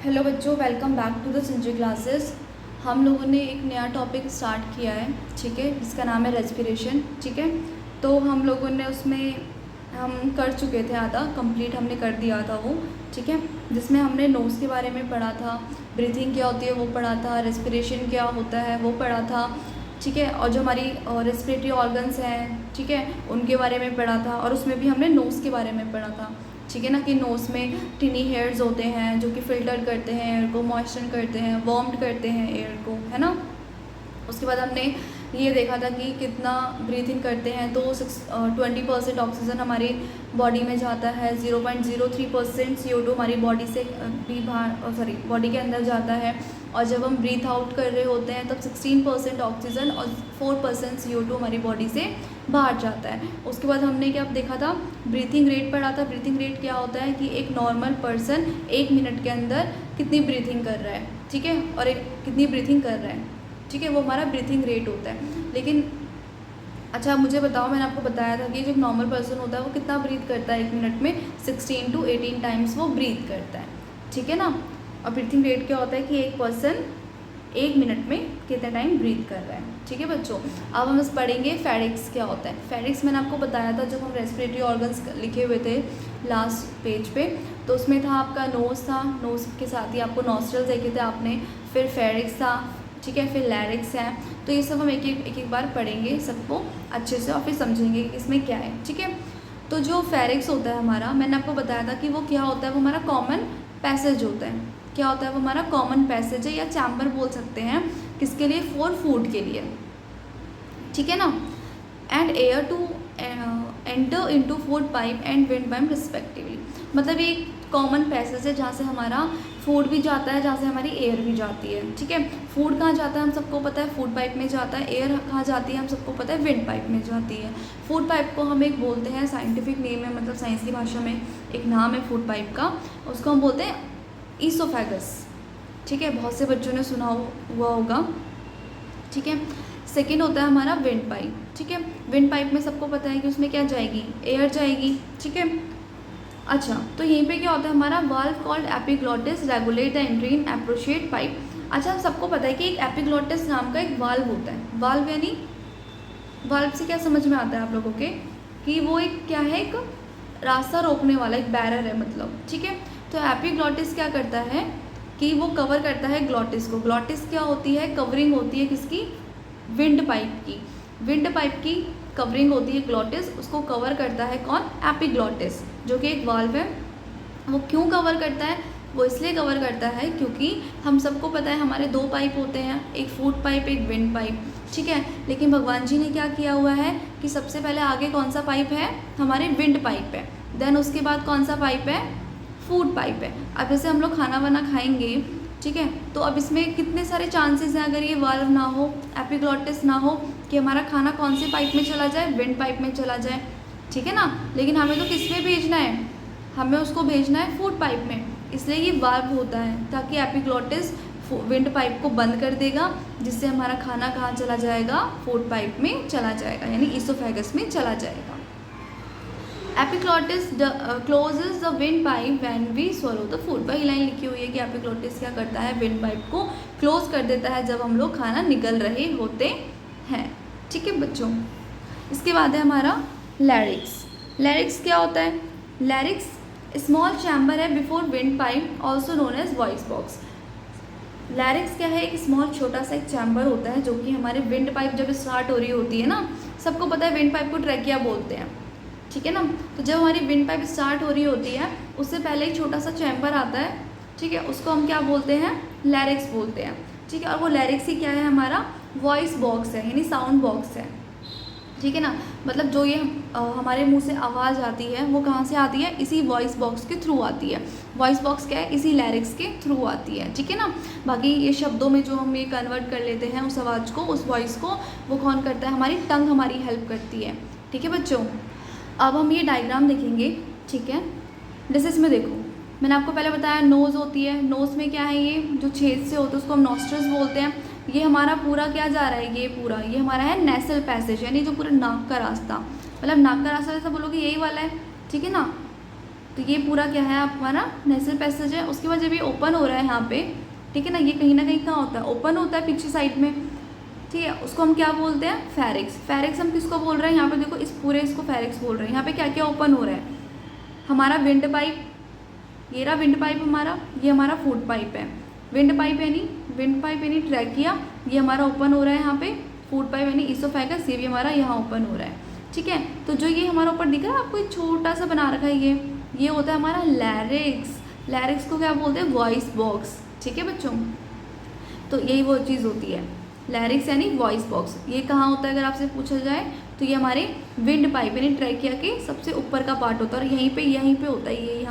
Hello बच्चों, welcome back to the Sanjay classes. हम लोगों ने एक नया टॉपिक स्टार्ट किया है, ठीक है, जिसका नाम है रेस्पिरेशन। ठीक है, तो हम लोगों ने उसमें हम कर चुके थे, आधा कंप्लीट हमने कर दिया था वो। ठीक है, जिसमें हमने नोज़ के बारे में पढ़ा था, ब्रीथिंग क्या होती है वो पढ़ा था, रेस्पिरेशन क्या होता है वो पढ़ा था। ठीक है, और जो हमारी रेस्पिरेटरी ऑर्गन्स हैं, ठीक है, उनके बारे में पढ़ा था, और उसमें भी हमने नोज़ के बारे में पढ़ा था। ठीक है ना, कि नोज़ में टिनी हेयर्स होते हैं जो कि फ़िल्टर करते हैं एयर को, मॉइस्चर करते हैं, वार्म्ड करते हैं एयर को, है ना। उसके बाद हमने ये देखा था कि कितना ब्रीथिंग करते हैं, तो 20% ऑक्सीजन हमारी बॉडी में जाता है, 0.03% CO2 हमारी बॉडी से भी बाहर बॉडी के अंदर जाता है। और जब हम ब्रीथ आउट कर रहे होते हैं तब 16% ऑक्सीजन और 4% CO2 हमारी बॉडी से बाहर जाता है। उसके बाद हमने क्या देखा था, ब्रीथिंग रेट पढ़ा था। ब्रीथिंग रेट क्या होता है कि एक नॉर्मल पर्सन 1 मिनट के अंदर कितनी ब्रीथिंग कर रहा है, ठीक है, और एक कितनी ब्रीथिंग कर रहा है, ठीक है, वो हमारा ब्रीथिंग रेट होता है। लेकिन अच्छा मुझे बताओ, मैंने आपको बताया था कि जो नॉर्मल पर्सन होता है वो कितना ब्रीथ करता है 1 मिनट में, 16 to 18 टाइम्स वो ब्रीथ करता है, ठीक है ना। और ब्रीथिंग रेट क्या होता है कि एक पर्सन 1 मिनट में कितने टाइम ब्रीथ कर रहा है, ठीक है बच्चों। अब हम इस पढ़ेंगे फेरिक्स क्या होता है। फेरिक्स मैंने आपको बताया था जब हम रेस्पिरेटरी ऑर्गन्स लिखे हुए थे लास्ट पेज पे, तो उसमें था आपका नोज़ था, नोज़ के साथ ही आपको नॉस्ट्रल्स देखे थे आपने, फिर फेरिक्स था, ठीक है, फिर लैरिक्स हैं। तो ये सब हम एक एक बार पढ़ेंगे सबको अच्छे से, और फिर समझेंगे कि इसमें क्या है, ठीक है। तो जो फेरिक्स होता है हमारा, मैंने आपको बताया था कि वो क्या होता है, वो हमारा कॉमन पैसेज होता है। क्या होता है वो हमारा कॉमन पैसेज है, या चैम्बर बोल सकते हैं, किसके लिए, फॉर फूड के लिए, ठीक है ना। And air to enter into food pipe and wind pipe respectively. मतलब ये कॉमन पैसेज है जहाँ से हमारा फूड भी जाता है, जहाँ से हमारी एयर भी जाती है, ठीक है। फूड कहाँ जाता है हम सबको पता है, फूड पाइप में जाता है। एयर कहाँ जाती है हम सबको पता है, विंड पाइप में जाती है। फूड पाइप को हम एक बोलते हैं, साइंटिफिक नेम है, मतलब साइंस की भाषा में एक नाम है फूड पाइप का, उसको हम बोलते हैं ईसोफेगस, ठीक है, बहुत से बच्चों ने सुना हुआ होगा, ठीक है। सेकेंड होता है हमारा विंड पाइप, ठीक है। विंड पाइप में सबको पता है कि उसमें क्या जाएगी, एयर जाएगी, ठीक है। अच्छा, तो यहीं पे क्या होता है हमारा valve called epiglottis regulate the entry in appropriate pipe. अच्छा, हम सबको पता है कि एक एपिग्लॉटिस नाम का एक वाल्व होता है। वाल्व यानी, वाल्व से क्या समझ में आता है आप लोगों के, कि वो एक क्या है, एक रास्ता रोकने वाला एक बैरर है, मतलब, ठीक है। तो एपिग्लॉटिस क्या करता है कि वो कवर करता है ग्लॉटिस को। ग्लॉटिस क्या होती है, कवरिंग होती है किसकी, विंड पाइप की। विंड पाइप की कवरिंग होती है ग्लॉटिस, उसको कवर करता है कौन, एपिग्लॉटिस, जो कि एक वाल्व है। वो क्यों कवर करता है, वो इसलिए कवर करता है क्योंकि हम सबको पता है हमारे 2 पाइप होते हैं, एक फूड पाइप, एक विंड पाइप, ठीक है। लेकिन भगवान जी ने क्या किया हुआ है कि सबसे पहले आगे कौन सा पाइप है, हमारे विंड पाइप है, देन उसके बाद कौन सा पाइप है, फूड पाइप है। अब जैसे हम लोग खाना वाना खाएंगे, ठीक है, तो अब इसमें कितने सारे चांसेस हैं, अगर ये वाल्व ना हो, एपिग्लॉटिस ना हो, कि हमारा खाना कौन से पाइप में चला जाए, विंड पाइप में चला जाए, ठीक है ना। लेकिन हमें तो किस में भेजना है, हमें उसको भेजना है फूड पाइप में, इसलिए ये वाल्व होता है, ताकि एपिग्लॉटिस विंड पाइप को बंद कर देगा, जिससे हमारा खाना कहाँ चला जाएगा, फूड पाइप में चला जाएगा, यानी ईसोफेगस में चला जाएगा। Epiglottis closes the wind pipe when we swallow the food. वही लाइन लिखी हुई है कि एपिग्लॉटिस क्या करता है, विंड पाइप को क्लोज कर देता है जब हम लोग खाना निगल रहे होते हैं, ठीक है बच्चों। इसके बाद है हमारा लैरिक्स। लैरिक्स क्या होता है, लैरिक्स स्मॉल चैम्बर है before wind pipe, also known as voice box. Larynx क्या है, एक स्मॉल छोटा सा एक चैम्बर होता है जो कि हमारे विंड पाइप जब स्टार्ट हो रही होती है ना, सबको पता है विंड पाइप को ट्रैकिया बोलते हैं, ठीक है ना। तो जब हमारी विंड पाइप स्टार्ट हो रही होती है, उससे पहले एक छोटा सा चैम्बर आता है, ठीक है, उसको हम क्या बोलते हैं, लैरिक्स बोलते हैं, ठीक है। और वो लैरिक्स ही क्या है, हमारा वॉइस बॉक्स है, यानी साउंड बॉक्स है, ठीक है ना। मतलब जो ये हमारे मुंह से आवाज़ आती है वो कहाँ से आती है, इसी वॉइस बॉक्स के थ्रू आती है। वॉइस बॉक्स क्या है, इसी लैरिक्स के थ्रू आती है, ठीक है ना। बाकी ये शब्दों में जो हम ये कन्वर्ट कर लेते हैं उस आवाज़ को, उस वॉइस को, वो कौन करता है, हमारी टंग हमारी हेल्प करती है, ठीक है बच्चों। अब हम ये डायग्राम देखेंगे, ठीक है। जैसे इसमें देखो, मैंने आपको पहले बताया नोज़ होती है, नोज़ में क्या है, ये जो छेद से होता है उसको हम नॉस्ट्रल्स बोलते हैं। ये हमारा पूरा क्या जा रहा है, ये पूरा ये हमारा है नेसल पैसेज, यानी जो पूरा नाक का रास्ता, मतलब नाक का रास्ता जैसा बोलोगे यही वाला है, ठीक है ना। तो ये पूरा क्या है हमारा नेसल पैसेज है। उसके बाद जब ये ओपन हो रहा है यहाँ पे, ठीक है ना, ये कहीं ना कहीं कहाँ होता है, ओपन होता है पीछे साइड में, ठीक है, उसको हम क्या बोलते हैं, फेरिक्स। फेरिक्स हम किसको बोल रहे हैं, यहाँ पे देखो इस पूरे इसको फेरिक्स बोल रहे हैं। यहाँ पे क्या क्या ओपन हो रहा है, हमारा विंड पाइप, ये रहा विंड पाइप हमारा, ये हमारा फूड पाइप है। विंड पाइप यानी ट्रैकिया, ये हमारा ओपन हो रहा है यहाँ पे। फूड पाइप यानी इसोफेगस, ये भी हमारा यहाँ ओपन हो रहा है, ठीक है। तो जो ये हमारा ऊपर दिख रहा है आपको, एक छोटा सा बना रखा है, ये होता है हमारा लैरिक्स। लैरिक्स को क्या बोलते हैं, वॉइस बॉक्स, ठीक है बच्चों। तो यही वो चीज़ होती है, लैरिक्स यानी वॉइस बॉक्स। ये कहाँ होता है अगर आपसे पूछा जाए तो ये हमारे विंड पाइप यानी ट्रैकिया के सबसे ऊपर का पार्ट होता है। और यहीं पे होता है ये,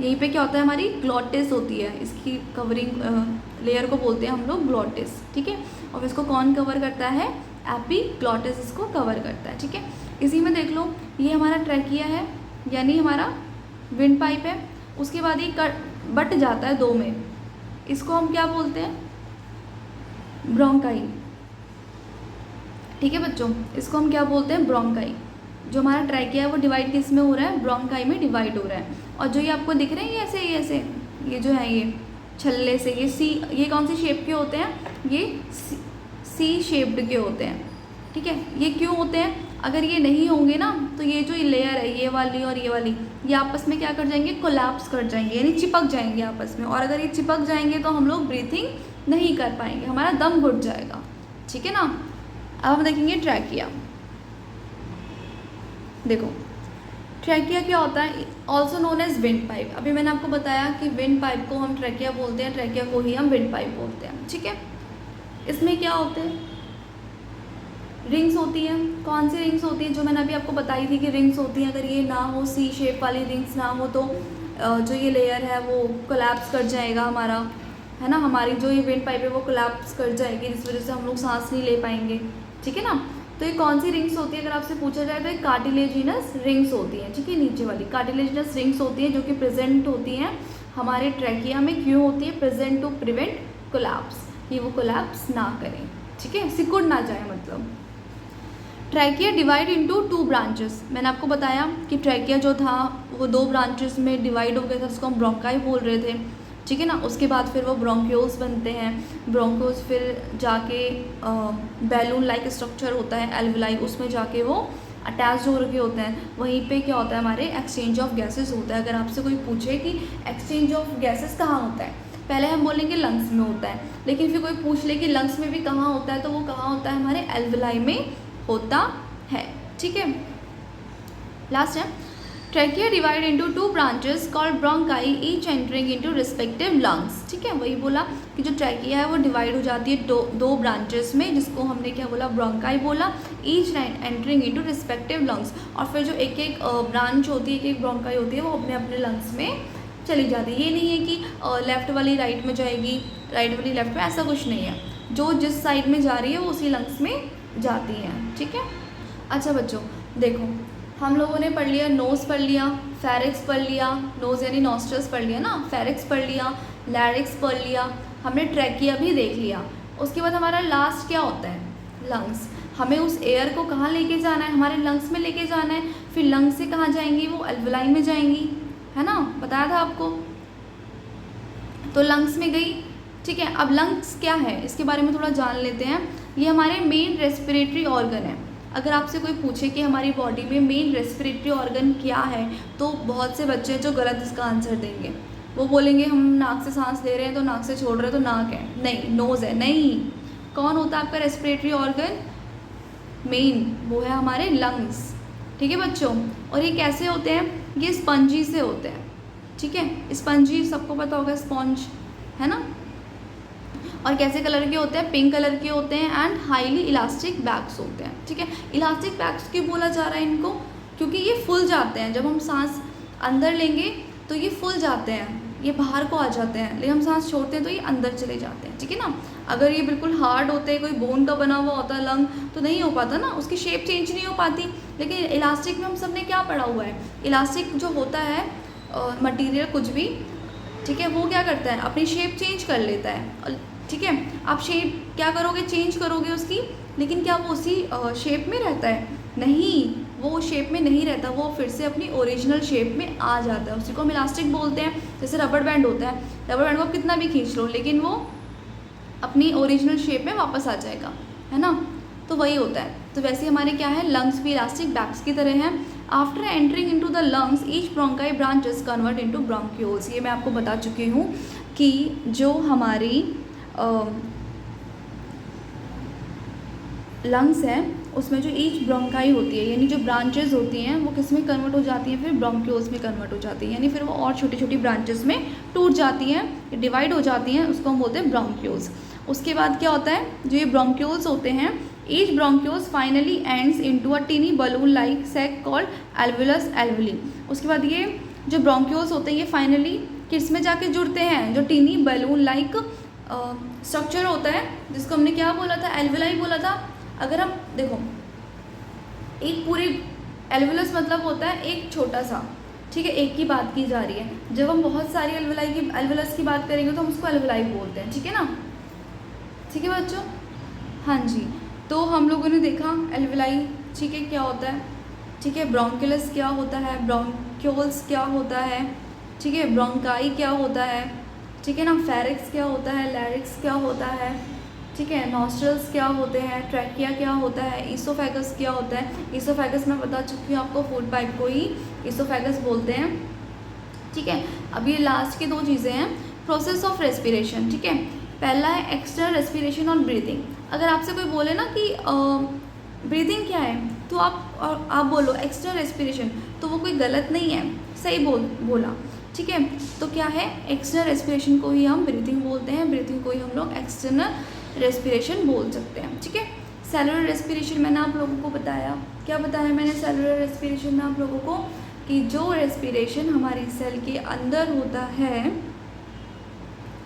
यहीं पे क्या होता है, हमारी ग्लॉटिस होती है, इसकी कवरिंग लेयर को बोलते हैं हम लोग ग्लॉटिस, ठीक है। और इसको कौन कवर करता है, एपीग्लॉटिस इसको कवर करता है, ठीक है। इसी में देख लो, ये हमारा ट्रैकिया है यानी हमारा विंड पाइप है। उसके बाद ये बट जाता है दो में, इसको हम क्या बोलते हैं, ब्रोंकाई, ठीक है बच्चों, इसको हम क्या बोलते हैं, ब्रोंकाई। जो हमारा ट्रैकिया है वो डिवाइड किस में हो रहा है, ब्रोंकाई में डिवाइड हो रहा है। और जो ये आपको दिख रहे हैं ये ऐसे ये जो है ये छल्ले से, ये कौन सी शेप के होते हैं, ये सी शेप्ड के होते हैं, ठीक है। ये क्यों होते हैं, अगर ये नहीं होंगे ना तो ये जो लेयर है, ये वाली और ये वाली, ये आपस में क्या कर जाएंगे, कोलैप्स कर जाएंगे, यानी चिपक जाएंगे आपस में। और अगर ये चिपक जाएंगे तो हम लोग ब्रीथिंग नहीं कर पाएंगे, हमारा दम घुट जाएगा, ठीक है ना। अब हम देखेंगे ट्रैकिया। देखो ट्रैकिया क्या होता है, also known as wind pipe. अभी मैंने आपको बताया कि विंड पाइप को हम ट्रैकिया बोलते हैं, ट्रैकिया को ही हम विंड पाइप बोलते हैं, ठीक है। इसमें क्या होते हैं, रिंग्स होती हैं। कौन सी रिंग्स होती हैं, जो मैंने अभी आपको बताई थी कि रिंग्स होती हैं। अगर ये ना हो, सी शेप वाली रिंग्स ना हो, तो जो ये लेयर है वो कोलैप्स कर जाएगा हमारा, है ना। हमारी जो ये विंड पाइप है वो कोलैप्स कर जाएगी, जिस वजह से हम लोग सांस नहीं ले पाएंगे, ठीक है ना। तो ये कौन सी रिंग्स होती है अगर आपसे पूछा जाए तो ये कार्टिलेजिनस रिंग्स होती हैं, ठीक है। नीचे वाली कार्टिलेजिनस रिंग्स होती हैं जो कि प्रेजेंट होती हैं हमारे ट्रैकिया में। क्यों होती है, प्रेजेंट टू प्रिवेंट कोलैप्स, ये वो कोलैप्स ना करें, ठीक है, सिकुड़ ना जाए मतलब। Trachea divide into 2 branches. मैंने आपको बताया कि ट्रैकिया जो था वो 2 ब्रांचेस में डिवाइड हो गया था, उसको हम ब्रोंकाई बोल रहे थे, ठीक है ना। उसके बाद फिर वो ब्रोंक्यूल्स बनते हैं। ब्रोंक्यूल्स फिर जाके बैलून लाइक स्ट्रक्चर होता है एल्वेलाई, उसमें जाके वो अटैच हो रखे होते हैं। वहीं पे क्या होता है, हमारे एक्सचेंज ऑफ गैसेस होता है। अगर आपसे कोई पूछे कि एक्सचेंज ऑफ गैसेस कहाँ होता है, पहले हम बोलेंगे लंग्स में होता है, लेकिन फिर कोई पूछ ले कि लंग्स में भी कहाँ होता है, तो वो कहाँ होता है, हमारे एल्वेलाई में होता है, ठीक है। लास्ट है, trachea divide into 2 branches called bronchi, each entering into respective lungs, ठीक है। वही बोला कि जो ट्रैकिया है वो डिवाइड हो जाती है दो ब्रांचेस में, जिसको हमने क्या बोला, ब्रोंकाई बोला, each entering into respective lungs. और फिर जो एक एक ब्रांच होती है, एक एक ब्रोंकाई होती है, वो अपने अपने लंग्स में चली जाती है। ये नहीं है कि लेफ़्ट वाली राइट में जाएगी, राइट वाली लेफ़्ट में, ऐसा कुछ नहीं है। जो जिस साइड में जा रही है वो उसी लंग्स में जाती हैं, ठीक है। अच्छा बच्चों देखो, हम लोगों ने पढ़ लिया, नोज़ पढ़ लिया, फेरिक्स पढ़ लिया, नोज़ यानी नॉस्ट्रल्स पढ़ लिया ना, फेरिक्स पढ़ लिया, लैरिक्स पढ़ लिया, हमने ट्रैकिया भी देख लिया। उसके बाद हमारा लास्ट क्या होता है, लंग्स। हमें उस एयर को कहाँ लेके जाना है, हमारे लंग्स में लेके जाना है। फिर लंग्स से कहाँ जाएंगी, वो एल्वेलाई में जाएंगी, है ना, बताया था आपको। तो लंग्स में गई, ठीक है। अब लंग्स क्या है इसके बारे में थोड़ा जान लेते हैं। ये हमारे मेन रेस्पिरेटरी ऑर्गन है। अगर आपसे कोई पूछे कि हमारी बॉडी में मेन रेस्पिरेटरी ऑर्गन क्या है, तो बहुत से बच्चे जो गलत इसका आंसर देंगे, वो बोलेंगे हम नाक से सांस ले रहे हैं तो नाक से छोड़ रहे हैं तो नाक है, नहीं, नोज़ है, नहीं। कौन होता है आपका रेस्पिरेटरी ऑर्गन, मेन, वो है हमारे लंग्स, ठीक है बच्चों। और ये कैसे होते हैं, ये स्पंजी से होते हैं, ठीक है। स्पंजी सबको पता होगा, स्पॉन्ज, है ना। और कैसे कलर के होते हैं, पिंक कलर के होते हैं, एंड हाईली इलास्टिक बैग्स होते हैं, ठीक है। इलास्टिक बैग्स क्यों बोला जा रहा है इनको, क्योंकि ये फूल जाते हैं। जब हम सांस अंदर लेंगे तो ये फूल जाते हैं, ये बाहर को आ जाते हैं, लेकिन हम सांस छोड़ते हैं तो ये अंदर चले जाते हैं, ठीक है ना। अगर ये बिल्कुल हार्ड होते हैं, कोई बोन का बना हुआ होता है लंग, तो नहीं हो पाता ना, उसकी शेप चेंज नहीं हो पाती। लेकिन इलास्टिक में हम सब ने क्या पढ़ा हुआ है, इलास्टिक जो होता है मटीरियल कुछ भी, ठीक है, वो क्या करता है, अपनी शेप चेंज कर लेता है, ठीक है। आप शेप क्या करोगे, चेंज करोगे उसकी, लेकिन क्या वो उसी शेप में रहता है, नहीं, वो शेप में नहीं रहता, वो फिर से अपनी ओरिजिनल शेप में आ जाता है। उसी को हम इलास्टिक बोलते हैं। जैसे रबर बैंड होता है, रबर बैंड को आप कितना भी खींच लो लेकिन वो अपनी ओरिजिनल शेप में वापस आ जाएगा, है ना। तो वही होता है। तो वैसे हमारे क्या है, लंग्स भी इलास्टिक बैग्स की तरह हैं। After entering into the lungs each bronchi branches convert into bronchioles. ये मैं आपको बता चुकी हूँ कि जो हमारी लंग्स हैं उसमें जो ईच ब्रोंकाई होती है यानी जो ब्रांचेस होती हैं वो किस में कन्वर्ट हो जाती हैं, फिर ब्रोंक्यूल्स में कन्वर्ट हो जाती हैं, यानी फिर वो और छोटी छोटी ब्रांचेस में टूट जाती हैं, डिवाइड हो जाती हैं, उसको हम बोलते हैं ब्रोंक्यूल्स। उसके बाद क्या होता है, जो ये ब्रोंक्यूल्स होते हैं, each bronchioles finally ends into a tiny balloon like sac called alveolus alveoli. उसके बाद ये जो ब्रोंक्यूल्स होते हैं ये फाइनली किस में जाके जुड़ते हैं, जो टीनी बलून लाइक स्ट्रक्चर होता है जिसको हमने क्या बोला था, एल्वुलाई बोला था। अगर हम देखो एक पूरी एल्वुलस मतलब होता है एक छोटा सा, ठीक है, एक की बात की जा रही है। जब हम बहुत सारी एल्वुलस की बात करेंगे तो हम उसको एल्वुलाई बोलते हैं, ठीक है ना, ठीक है बच्चों। हाँ जी, तो हम लोगों ने देखा एल्वुलाई, ठीक है, क्या होता है, ठीक है, ब्रोंकुलस क्या होता है, ब्रोंक्यूल्स क्या होता है, ठीक है, ब्रोंकाई क्या होता है, ठीक है ना, फेरिक्स क्या होता है, लैरिक्स क्या होता है, ठीक है, नॉस्ट्रल्स क्या होते हैं, ट्रैकिया क्या होता है, ईसोफेगस क्या होता है। ईसोफेगस मैं बता चुकी हूँ आपको, फूड पाइप को ही ईसोफेगस बोलते हैं, ठीक है। अब ये लास्ट की दो चीज़ें हैं, प्रोसेस ऑफ रेस्पिरेशन, ठीक है। पहला है एक्सटर्नल रेस्पिरेशन और ब्रीथिंग। अगर आपसे कोई बोले ना कि ब्रीथिंग क्या है तो आप बोलो एक्सटर्नल रेस्पिरेशन, तो वो कोई गलत नहीं है, सही बोला, ठीक है। तो क्या है, एक्सटर्नल रेस्पिरेशन को ही हम ब्रीथिंग बोलते हैं, ब्रीथिंग को ही हम लोग एक्सटर्नल रेस्पिरेशन बोल सकते हैं, ठीक है। सेलुलर रेस्पिरेशन मैंने आप लोगों को बताया, क्या बताया मैंने सेलुलर रेस्पिरेशन में आप लोगों को, कि जो रेस्पिरेशन हमारी सेल के अंदर होता है,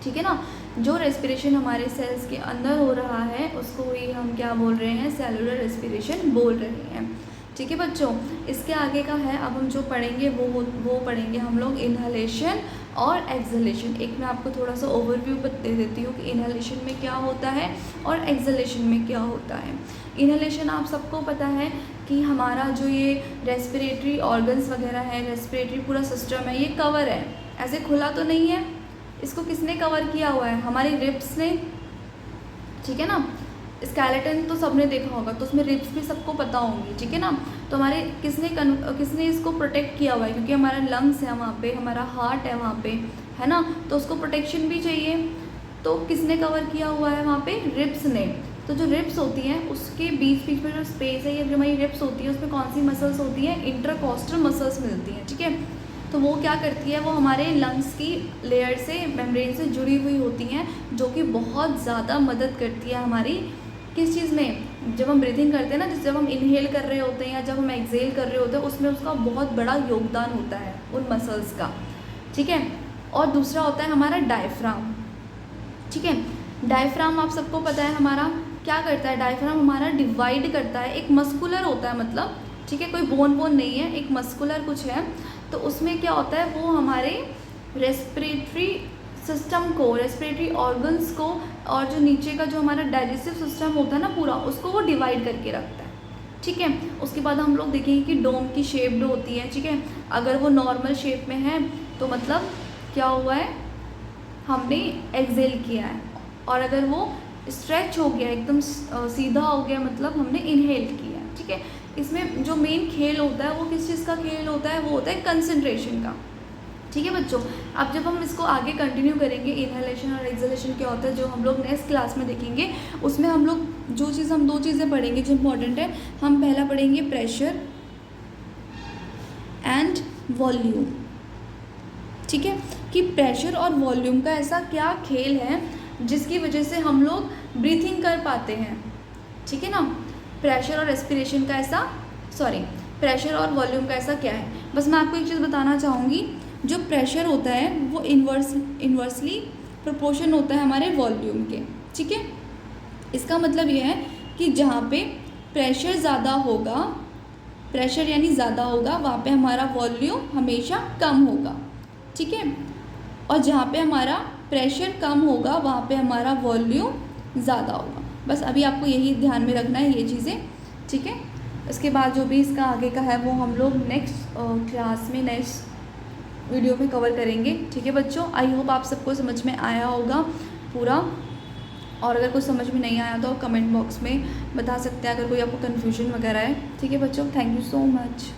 ठीक है ना, जो रेस्पिरेशन हमारे सेल्स के अंदर हो रहा है उसको ही हम क्या बोल रहे हैं, सेलुलर रेस्पिरेशन बोल रहे हैं, ठीक है बच्चों। इसके आगे का है, अब हम जो पढ़ेंगे वो पढ़ेंगे हम लोग इनहलेशन और एक्सहेलेशन। एक मैं आपको थोड़ा सा ओवरव्यू दे देती हूँ कि इनहलेशन में क्या होता है और एक्सहेलेशन में क्या होता है। इनहलेशन आप सबको पता है कि हमारा जो ये रेस्पिरेटरी ऑर्गन्स वगैरह है, रेस्पिरेटरी पूरा सिस्टम है, ये कवर है, ऐसे खुला तो नहीं है। इसको किसने कवर किया हुआ है, हमारी रिब्स ने, ठीक है ना। स्केलेटन तो सबने देखा होगा, तो उसमें रिब्स भी सबको पता होंगी, ठीक है ना। तो हमारे किसने इसको प्रोटेक्ट किया हुआ है, क्योंकि हमारा लंग्स है वहाँ पे, हमारा हार्ट है वहाँ पे, है ना, तो उसको प्रोटेक्शन भी चाहिए। तो किसने कवर किया हुआ है वहाँ पे, रिब्स ने। तो जो रिब्स होती हैं उसके बीच बीच में जो स्पेस है, या जो हमारी रिब्स होती है उसमें कौन सी मसल्स होती हैं, इंटरकॉस्टल मसल्स मिलती हैं, ठीक है। तो वो क्या करती है, वो हमारे लंग्स की लेयर से, मेम्ब्रेन से जुड़ी हुई होती हैं, जो कि बहुत ज़्यादा मदद करती है हमारी किस चीज़ में, जब हम ब्रीथिंग करते हैं ना, जब हम इनहेल कर रहे होते हैं या जब हम एक्सहेल कर रहे होते हैं, उसमें उसका बहुत बड़ा योगदान होता है उन मसल्स का, ठीक है। और दूसरा होता है हमारा डायफ्राम, ठीक है। डायफ्राम आप सबको पता है हमारा क्या करता है, डायफ्राम हमारा डिवाइड करता है, एक मस्कुलर होता है मतलब, ठीक है, कोई बोन नहीं है, एक मस्कुलर कुछ है। तो उसमें क्या होता है, वो हमारे रेस्पिरेटरी सिस्टम को, रेस्पिरेटरी ऑर्गन्स को, और जो नीचे का जो हमारा डाइजेस्टिव सिस्टम होता है ना पूरा, उसको वो डिवाइड करके रखता है, ठीक है। उसके बाद हम लोग देखेंगे कि डोम की शेप्ड होती है, ठीक है। अगर वो नॉर्मल शेप में है तो मतलब क्या हुआ है, हमने एक्सहेल किया है, और अगर वो स्ट्रेच हो गया, एकदम सीधा हो गया, मतलब हमने इनहेल किया है, ठीक है। इसमें जो मेन खेल होता है वो किस चीज़ का खेल होता है, वो होता है कंसंट्रेशन का, ठीक है बच्चों। अब जब हम इसको आगे कंटिन्यू करेंगे, इनहेलेशन और एक्सहेलेशन क्या होता है, जो हम लोग नेक्स्ट क्लास में देखेंगे, उसमें हम लोग हम दो चीज़ें पढ़ेंगे जो इम्पोर्टेंट है। हम पहला पढ़ेंगे प्रेशर एंड वॉल्यूम, ठीक है, कि प्रेशर और वॉल्यूम का ऐसा क्या खेल है जिसकी वजह से हम लोग ब्रीथिंग कर पाते हैं, ठीक है ना। प्रेशर और रेस्पिरेशन का ऐसा, प्रेशर और वॉल्यूम का ऐसा क्या है। बस मैं आपको एक चीज़ बताना चाहूँगी, जो प्रेशर होता है वो इन्वर्सली प्रोपोर्शन होता है हमारे वॉल्यूम के, ठीक है। इसका मतलब ये है कि जहाँ पे प्रेशर ज़्यादा होगा, प्रेशर यानी ज़्यादा होगा, वहाँ पे हमारा वॉल्यूम हमेशा कम होगा, ठीक है। और जहाँ पे हमारा प्रेशर कम होगा वहाँ पे हमारा वॉल्यूम ज़्यादा होगा। बस अभी आपको यही ध्यान में रखना है, ये चीज़ें, ठीक है। इसके बाद जो भी इसका आगे का है वो हम लोग नेक्स्ट क्लास में नेक्स्ट वीडियो में कवर करेंगे। ठीक है बच्चों, आई होप आप सबको समझ में आया होगा पूरा। और अगर कुछ समझ में नहीं आया तो आप कमेंट बॉक्स में बता सकते हैं, अगर कोई आपको कन्फ्यूजन वगैरह है। ठीक है बच्चों, थैंक यू सो मच।